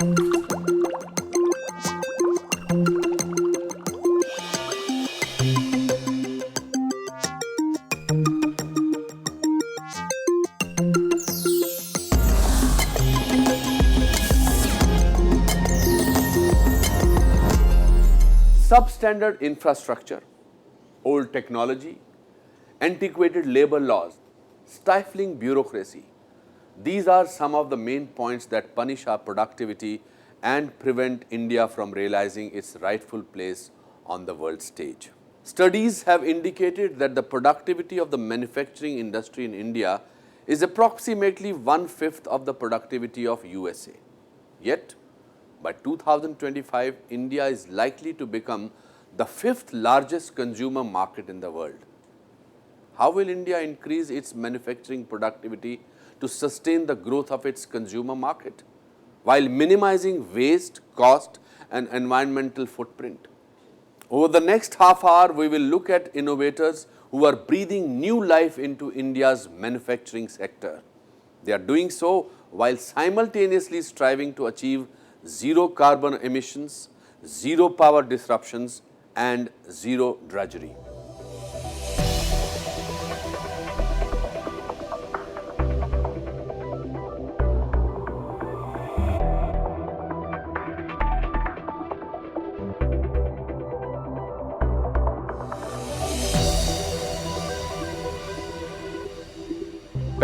Substandard infrastructure, old technology, antiquated labor laws, stifling bureaucracy. These are some of the main points that punish our productivity and prevent India from realizing its rightful place on the world stage. Studies have indicated that the productivity of the manufacturing industry in India is approximately 1/5 of the productivity of USA. Yet, by 2025, India is likely to become the 5th largest consumer market in the world. How will India increase its manufacturing productivity to sustain the growth of its consumer market while minimizing waste, cost and environmental footprint? Over the next half hour, we will look at innovators who are breathing new life into India's manufacturing sector. They are doing so while simultaneously striving to achieve zero carbon emissions, zero power disruptions and zero drudgery.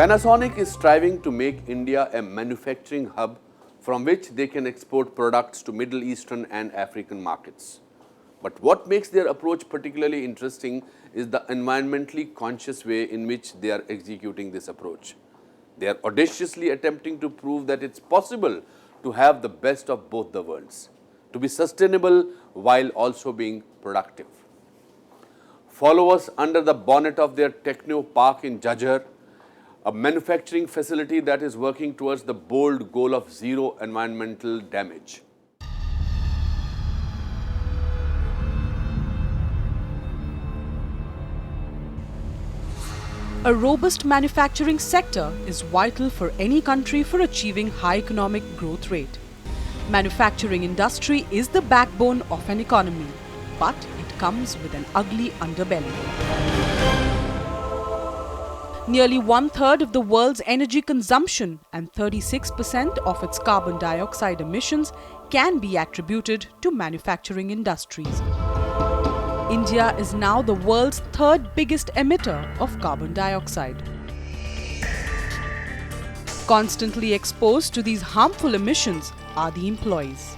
Panasonic is striving to make India a manufacturing hub from which they can export products to Middle Eastern and African markets. But what makes their approach particularly interesting is the environmentally conscious way in which they are executing this approach. They are audaciously attempting to prove that it's possible to have the best of both the worlds, to be sustainable while also being productive. Follow us under the bonnet of their Techno Park in Jhajjar, a manufacturing facility that is working towards the bold goal of zero environmental damage. A robust manufacturing sector is vital for any country for achieving high economic growth rate. Manufacturing industry is the backbone of an economy, but it comes with an ugly underbelly. Nearly 1/3 of the world's energy consumption and 36% of its carbon dioxide emissions can be attributed to manufacturing industries. India is now the world's 3rd biggest emitter of carbon dioxide. Constantly exposed to these harmful emissions are the employees.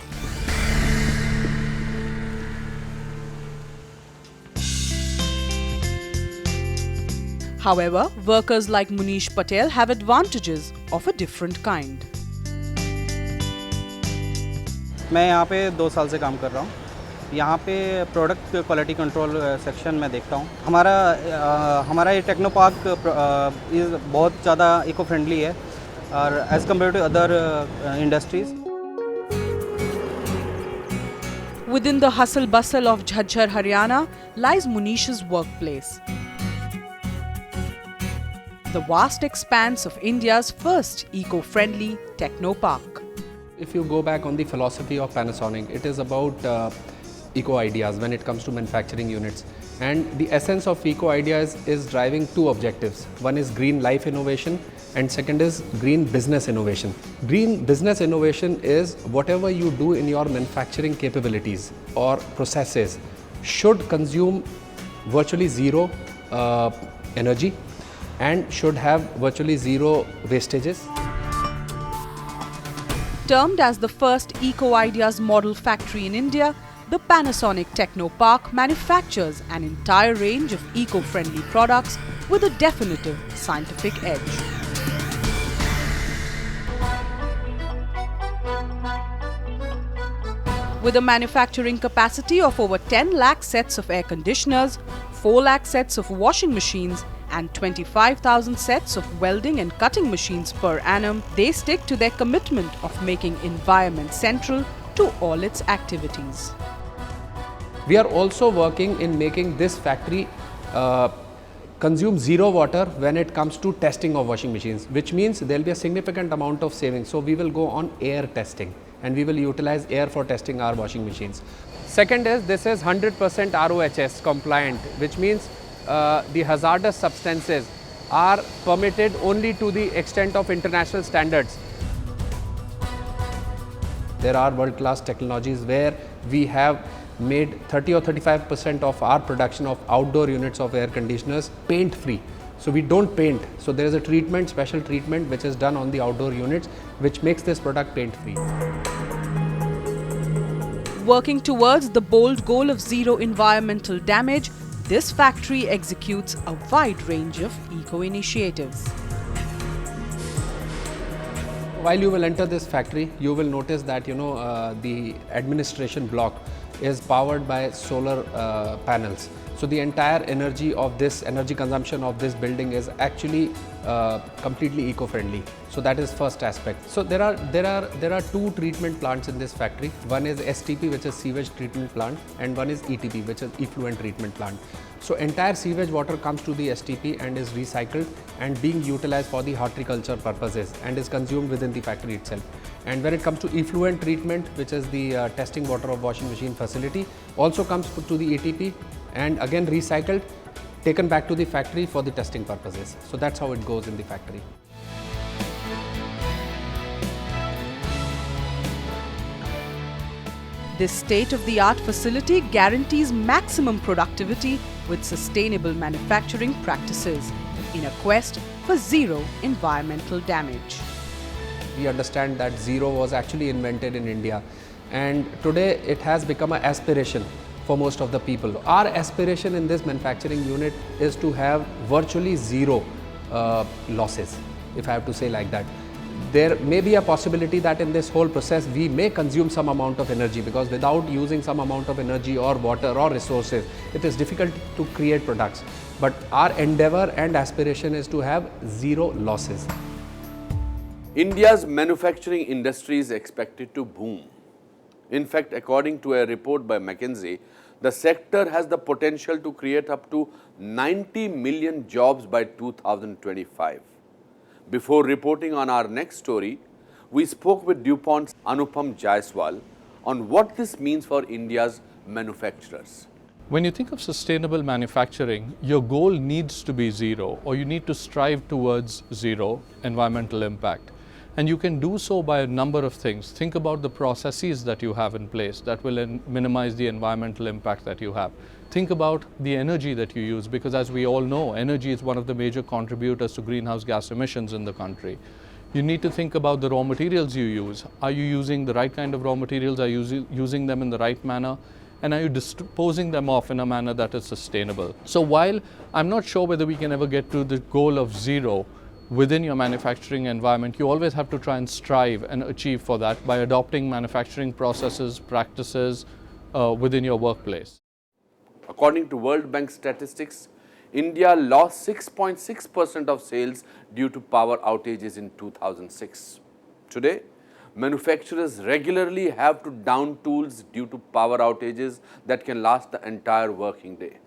However, workers like Munish Patel have advantages of a different kind. मैं यहाँ पे 2 साल से काम कर रहा हूँ। यहाँ पे प्रोडक्ट क्वालिटी कंट्रोल सेक्शन में देखता हूँ। हमारा ये टेक्नो पार्क बहुत ज़्यादा इको फ्रेंडली है और as compare to other industries. Within the hustle bustle of Jhajjar, Haryana, lies Munish's workplace. The vast expanse of India's first eco-friendly techno park. If you go back on the philosophy of Panasonic, it is about eco ideas when it comes to manufacturing units. And the essence of eco ideas is driving 2 objectives. One is green life innovation and second is green business innovation. Green business innovation is whatever you do in your manufacturing capabilities or processes should consume virtually zero energy and should have virtually zero wastages. Termed as the first Eco Ideas model factory in India, the Panasonic Techno Park manufactures an entire range of eco-friendly products with a definitive scientific edge. With a manufacturing capacity of over 10 lakh sets of air conditioners, 4 lakh sets of washing machines, and 25,000 sets of welding and cutting machines per annum, they stick to their commitment of making environment central to all its activities. We are also working in making this factory consume zero water when it comes to testing of washing machines, which means there will be a significant amount of savings. So we will go on air testing. and we will utilize air for testing our washing machines. Second is this is 100% RoHS compliant, which means the hazardous substances are permitted only to the extent of international standards. There are world-class technologies where we have made 30 or 35% of our production of outdoor units of air conditioners paint-free. So we don't paint. So there is a treatment, special treatment, which is done on the outdoor units, which makes this product paint-free. Working towards the bold goal of zero environmental damage, this factory executes a wide range of eco-initiatives. While you will enter this factory, you will notice that the administration block is powered by solar panels. So the entire energy consumption of this building is actually completely eco-friendly. So that is first aspect. So there are two treatment plants in this factory. One is STP, which is sewage treatment plant, and one is ETP, which is effluent treatment plant. So entire sewage water comes to the STP and is recycled and being utilized for the horticulture purposes and is consumed within the factory itself. And when it comes to effluent treatment, which is the testing water of washing machine facility, also comes to the ATP and again recycled, taken back to the factory for the testing purposes. So that's how it goes in the factory. This state-of-the-art facility guarantees maximum productivity with sustainable manufacturing practices in a quest for zero environmental damage. We understand that zero was actually invented in India, and today it has become an aspiration for most of the people. Our aspiration in this manufacturing unit is to have virtually zero losses, if I have to say like that. There may be a possibility that in this whole process we may consume some amount of energy, because without using some amount of energy or water or resources, it is difficult to create products. But our endeavor and aspiration is to have zero losses. India's manufacturing industry is expected to boom. In fact, according to a report by McKinsey, the sector has the potential to create up to 90 million jobs by 2025. Before reporting on our next story, we spoke with DuPont's Anupam Jaiswal on what this means for India's manufacturers. When you think of sustainable manufacturing, your goal needs to be zero, or you need to strive towards zero environmental impact. And you can do so by a number of things. Think about the processes that you have in place that will minimize the environmental impact that you have. Think about the energy that you use, because as we all know, energy is one of the major contributors to greenhouse gas emissions in the country. You need to think about the raw materials you use. Are you using the right kind of raw materials? Are you using them in the right manner? And are you disposing them off in a manner that is sustainable? So while I'm not sure whether we can ever get to the goal of zero within your manufacturing environment, you always have to try and strive and achieve for that by adopting manufacturing processes, practices within your workplace. According to World Bank statistics, India lost 6.6% of sales due to power outages in 2006. Today, manufacturers regularly have to down tools due to power outages that can last the entire working day.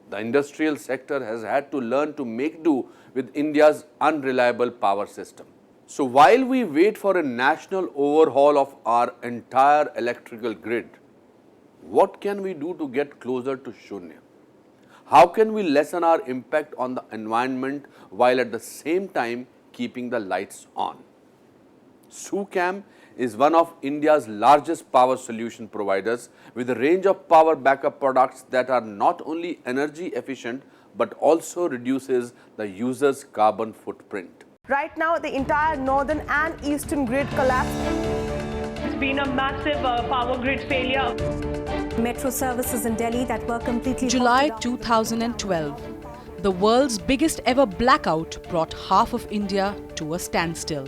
The industrial sector has had to learn to make do with India's unreliable power system. So while we wait for a national overhaul of our entire electrical grid, what can we do to get closer to Shunya? How can we lessen our impact on the environment while at the same time keeping the lights on? SuCam is one of India's largest power solution providers with a range of power backup products that are not only energy efficient but also reduces the user's carbon footprint. Right now, the entire northern and eastern grid collapsed. It's been a massive power grid failure. Metro services in Delhi that were completely July halted. 2012. The world's biggest ever blackout brought half of India to a standstill.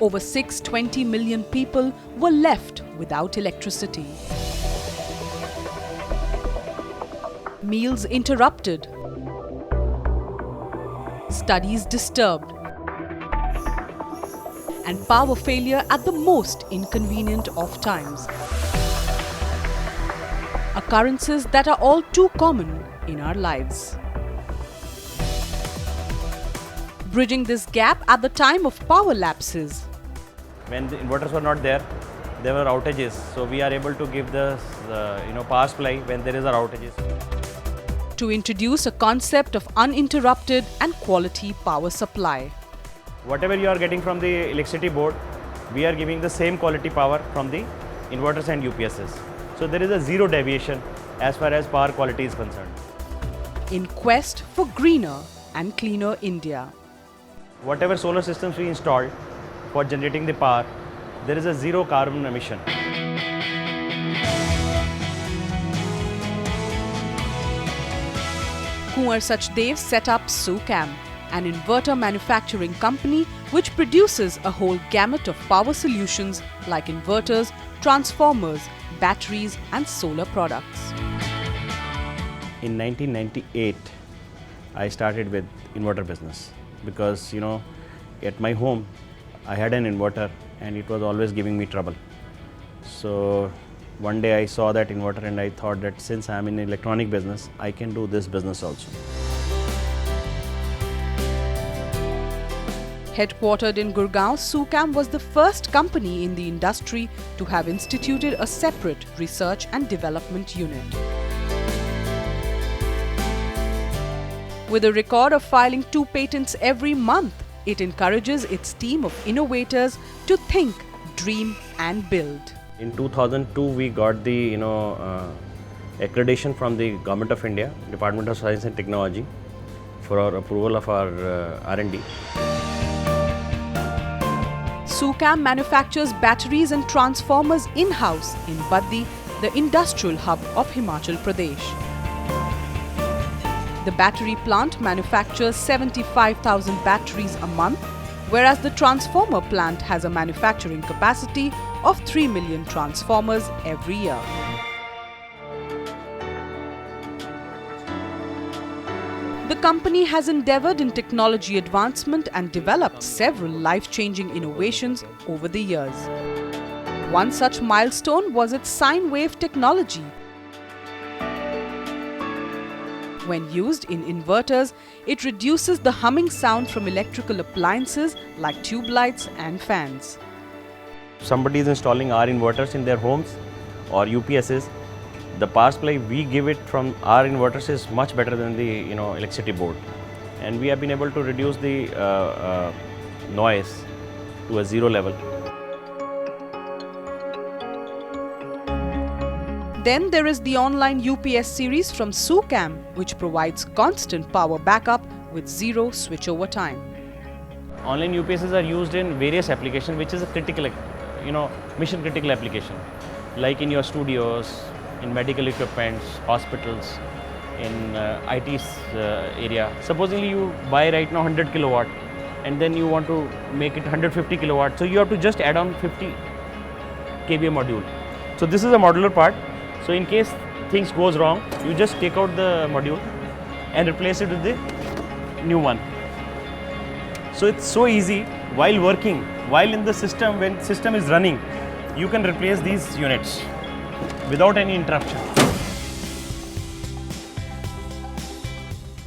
Over 620 million people were left without electricity. Meals interrupted. Studies disturbed. And power failure at the most inconvenient of times. Occurrences that are all too common in our lives. Bridging this gap at the time of power lapses. When the inverters were not there, there were outages, so we are able to give the power supply when there is outages. To introduce a concept of uninterrupted and quality power supply. Whatever you are getting from the electricity board, we are giving the same quality power from the inverters and UPSs. So there is a zero deviation as far as power quality is concerned. In quest for greener and cleaner India. Whatever solar systems we installed for generating the power, there is a zero carbon emission. Kunwar Sachdev set up SuCam, an inverter manufacturing company which produces a whole gamut of power solutions like inverters, transformers, batteries and solar products. In 1998, I started with inverter business because, at my home, I had an inverter and it was always giving me trouble. So one day I saw that inverter and I thought that since I am in the electronic business, I can do this business also. Headquartered in Gurgaon, SuCam was the first company in the industry to have instituted a separate research and development unit. With a record of filing 2 patents every month, it encourages its team of innovators to think, dream and build. In 2002, we got the accreditation from the Government of India, Department of Science and Technology, for our approval of our R&D. SuCam manufactures batteries and transformers in-house in Baddi, the industrial hub of Himachal Pradesh. The battery plant manufactures 75,000 batteries a month, whereas the transformer plant has a manufacturing capacity of 3 million transformers every year. The company has endeavored in technology advancement and developed several life-changing innovations over the years. One such milestone was its sine wave technology. When used in inverters, it reduces the humming sound from electrical appliances like tube lights and fans. Somebody is installing our inverters in their homes or UPSs. The power supply we give it from our inverters is much better than the electricity board, and we have been able to reduce the noise to a zero level. Then there is the online UPS series from SuCam, which provides constant power backup with zero switchover time. Online UPSs are used in various applications, which is a critical, mission critical application, like in your studios, in medical equipments, hospitals, in IT area. Supposedly you buy right now 100 kilowatt and then you want to make it 150 kilowatt. So you have to just add on 50 kVA module. So this is a modular part. So in case things goes wrong, you just take out the module and replace it with the new one. So it's so easy while working, while in the system, when system is running, you can replace these units without any interruption.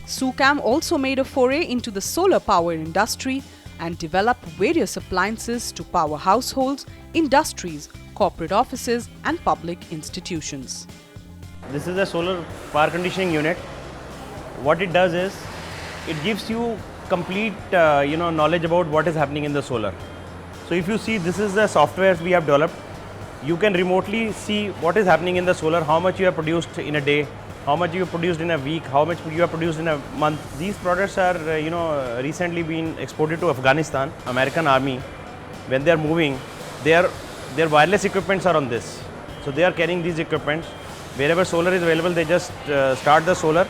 SuCam also made a foray into the solar power industry and developed various appliances to power households, industries, corporate offices and public institutions. This is a solar power conditioning unit. What it does is, it gives you complete knowledge about what is happening in the solar. So if you see, this is the software we have developed. You can remotely see what is happening in the solar, how much you have produced in a day, how much you have produced in a week, how much you have produced in a month. These products are recently been exported to Afghanistan. American Army, when they are moving, their wireless equipments are on this. So they are carrying these equipments. Wherever solar is available, they just start the solar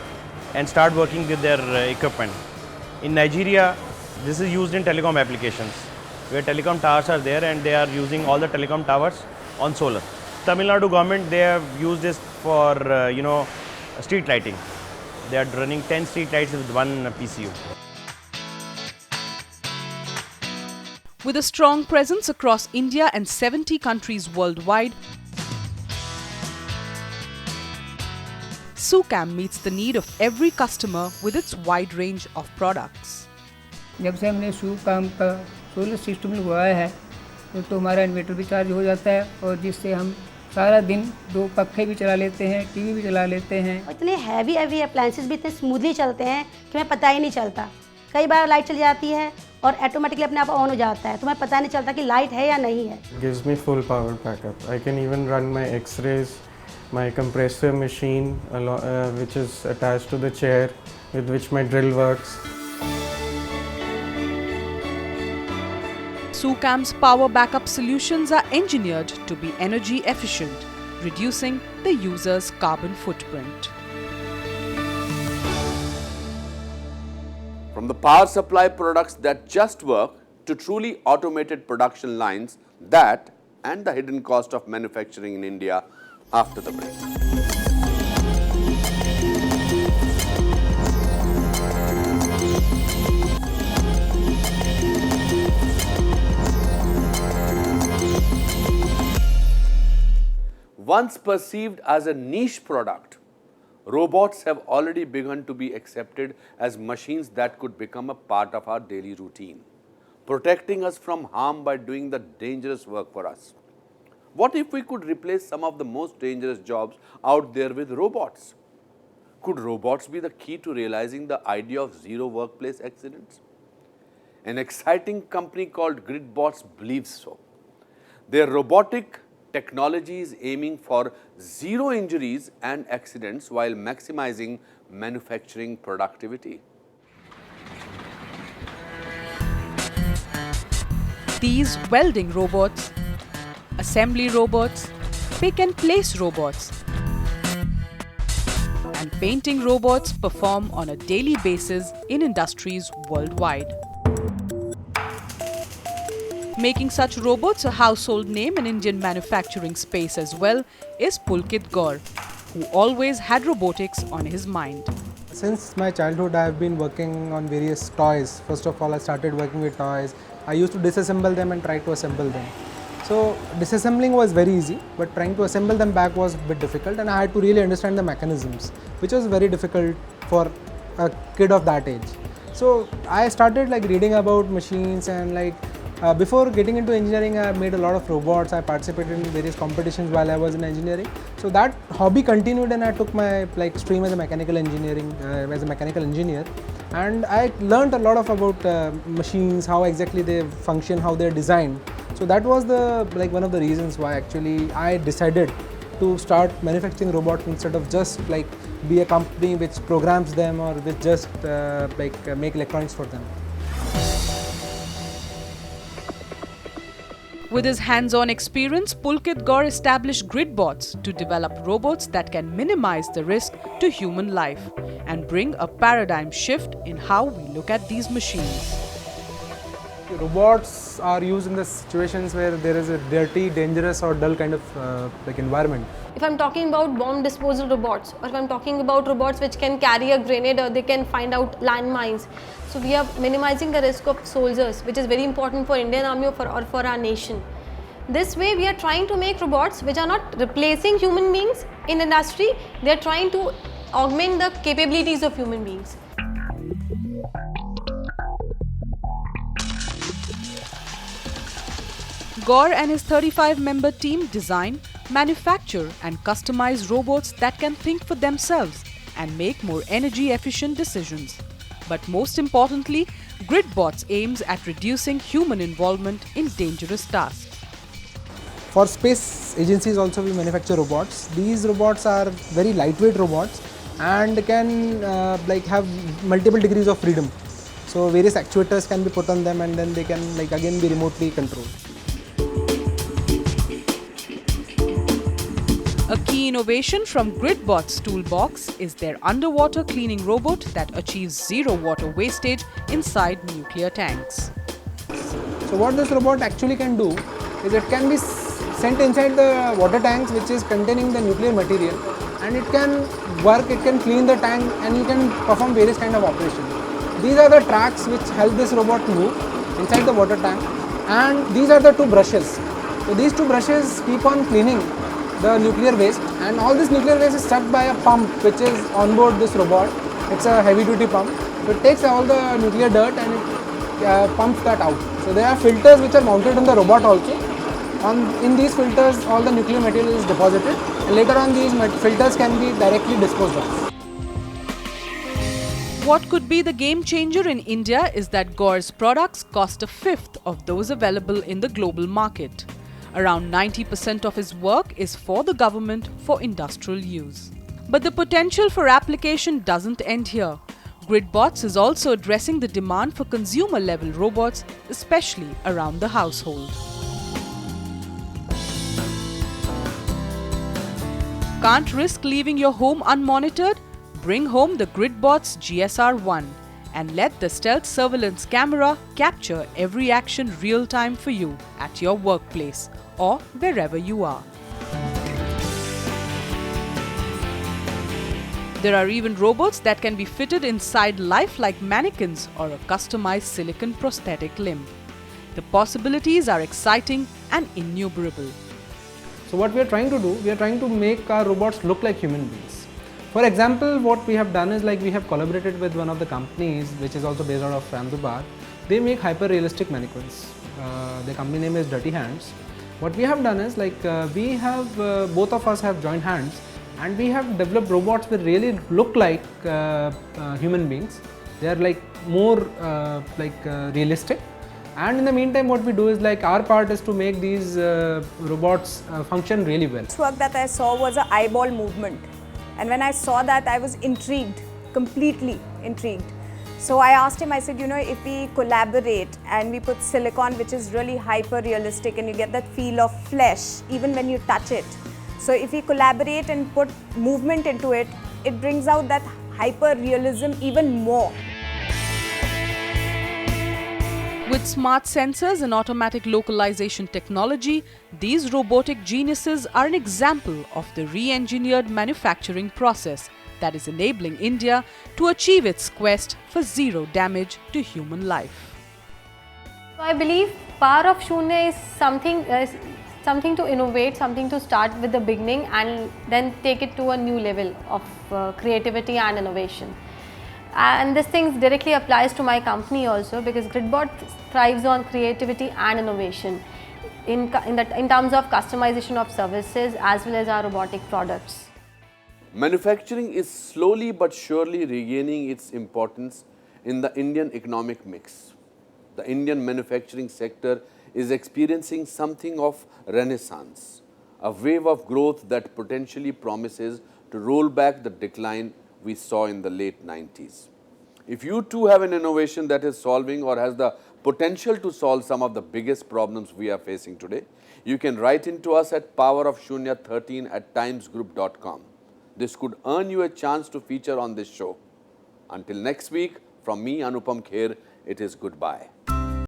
and start working with their equipment. In Nigeria, this is used in telecom applications, where telecom towers are there and they are using all the telecom towers on solar. Tamil Nadu government, they have used this for street lighting. They are running 10 street lights with one PCU. With a strong presence across India and 70 countries worldwide, SuCam meets the need of every customer with its wide range of products. जब से हमने SuCam का solar system लगवाया है, तो हमारा inverter भी charge हो जाता है और जिससे हम सारा दिन 2 पंखे भी चला लेते हैं, टीवी भी चला लेते हैं। इतने हैवी अप्लायंसेस भी इतने स्मूथली चलते हैं कि हमें पता ही नहीं चलता। कई बार लाइट चली जाती है और ऑटोमेटिकली अपने आप ऑन हो जाता है, तो हमें पता नहीं चलता कि लाइट है या नहीं है। Gives me full power backup. I can even run my X-rays, my compressor machine which is attached to the chair with which my drill works. SUCAM's power backup solutions are engineered to be energy efficient, reducing the user's carbon footprint. From the power supply products that just work to truly automated production lines, that and the hidden cost of manufacturing in India after the break. Once perceived as a niche product, robots have already begun to be accepted as machines that could become a part of our daily routine, protecting us from harm by doing the dangerous work for us. What if we could replace some of the most dangerous jobs out there with robots? Could robots be the key to realizing the idea of zero workplace accidents? An exciting company called GridBots believes so. Their robotic technology is aiming for zero injuries and accidents while maximizing manufacturing productivity. These welding robots, assembly robots, pick and place robots, and painting robots perform on a daily basis in industries worldwide. Making such robots a household name in Indian manufacturing space as well is Pulkit Gaur, who always had robotics on his mind. Since my childhood, I have been working on various toys. First of all, I started working with toys. I used to disassemble them and try to assemble them. So disassembling was very easy, but trying to assemble them back was a bit difficult, and I had to really understand the mechanisms, which was very difficult for a kid of that age. So I started reading about machines, and before getting into engineering, I made a lot of robots. I participated in various competitions while I was in engineering. So that hobby continued, and I took my stream as a mechanical engineering, as a mechanical engineer. And I learned a lot about machines, how exactly they function, how they're designed. So that was the one of the reasons why actually I decided to start manufacturing robots instead of just be a company which programs them or which just make electronics for them. With his hands-on experience, Pulkit Gaur established GridBots to develop robots that can minimize the risk to human life and bring a paradigm shift in how we look at these machines. Robots are used in the situations where there is a dirty, dangerous or dull kind of environment. If I'm talking about bomb disposal robots, or if I'm talking about robots which can carry a grenade or they can find out landmines, so we are minimizing the risk of soldiers, which is very important for Indian Army or for our nation. This way we are trying to make robots which are not replacing human beings in industry, they are trying to augment the capabilities of human beings. Gaur and his 35-member team design, manufacture and customize robots that can think for themselves and make more energy-efficient decisions. But most importantly, GridBots aims at reducing human involvement in dangerous tasks. For space agencies also we manufacture robots. These robots are very lightweight robots and can have multiple degrees of freedom. So various actuators can be put on them and then they can again be remotely controlled. A key innovation from GridBots toolbox is their underwater cleaning robot that achieves zero water wastage inside nuclear tanks. So what this robot actually can do is it can be sent inside the water tanks which is containing the nuclear material, and it can work, it can clean the tank, and you can perform various kind of operations. These are the tracks which help this robot move inside the water tank, and these are the two brushes. So these two brushes keep on cleaning the nuclear waste, and all this nuclear waste is sucked by a pump which is on board this robot. It's a heavy duty pump. So it takes all the nuclear dirt and it pumps that out. So there are filters which are mounted on the robot also. In these filters, all the nuclear material is deposited, and later on these filters can be directly disposed of. What could be the game changer in India is that Gore's products cost a fifth of those available in the global market. Around 90% of his work is for the government for industrial use. But the potential for application doesn't end here. Gridbots is also addressing the demand for consumer-level robots, especially around the household. Can't risk leaving your home unmonitored? Bring home the Gridbots GSR-1 and let the stealth surveillance camera capture every action real-time for you at your workplace or wherever you are. There are even robots that can be fitted inside lifelike mannequins or a customized silicon prosthetic limb. The possibilities are exciting and innumerable. So what we are trying to do, we are trying to make our robots look like human beings. For example, what we have done is like we have collaborated with one of the companies which is also based out of Ahmedabad. They make hyper-realistic mannequins. The company name is Dirty Hands. What we have done is like we have, both of us have joined hands, and we have developed robots that really look like human beings. They are like more realistic. And in the meantime, what we do is like our part is to make these robots function really well. This work that I saw was an eyeball movement. And when I saw that, I was intrigued, completely intrigued. So I asked him, I said, you know, if we collaborate and we put silicon, which is really hyper realistic, and you get that feel of flesh even when you touch it. So if we collaborate and put movement into it, it brings out that hyper realism even more. With smart sensors and automatic localization technology, these robotic geniuses are an example of the re-engineered manufacturing process that is enabling India to achieve its quest for zero damage to human life. So I believe Power of Shunya is something to innovate, something to start with the beginning and then take it to a new level of creativity and innovation. And this thing directly applies to my company also, because Gridbot thrives on creativity and innovation in terms of customization of services as well as our robotic products. Manufacturing is slowly but surely regaining its importance in the Indian economic mix. The Indian manufacturing sector is experiencing something of renaissance, a wave of growth that potentially promises to roll back the decline we saw in the late 90s. If you too have an innovation that is solving or has the potential to solve some of the biggest problems we are facing today, you can write into us at powerofshunya13@timesgroup.com. This could earn you a chance to feature on this show. Until next week, from me, Anupam Kher, it is goodbye.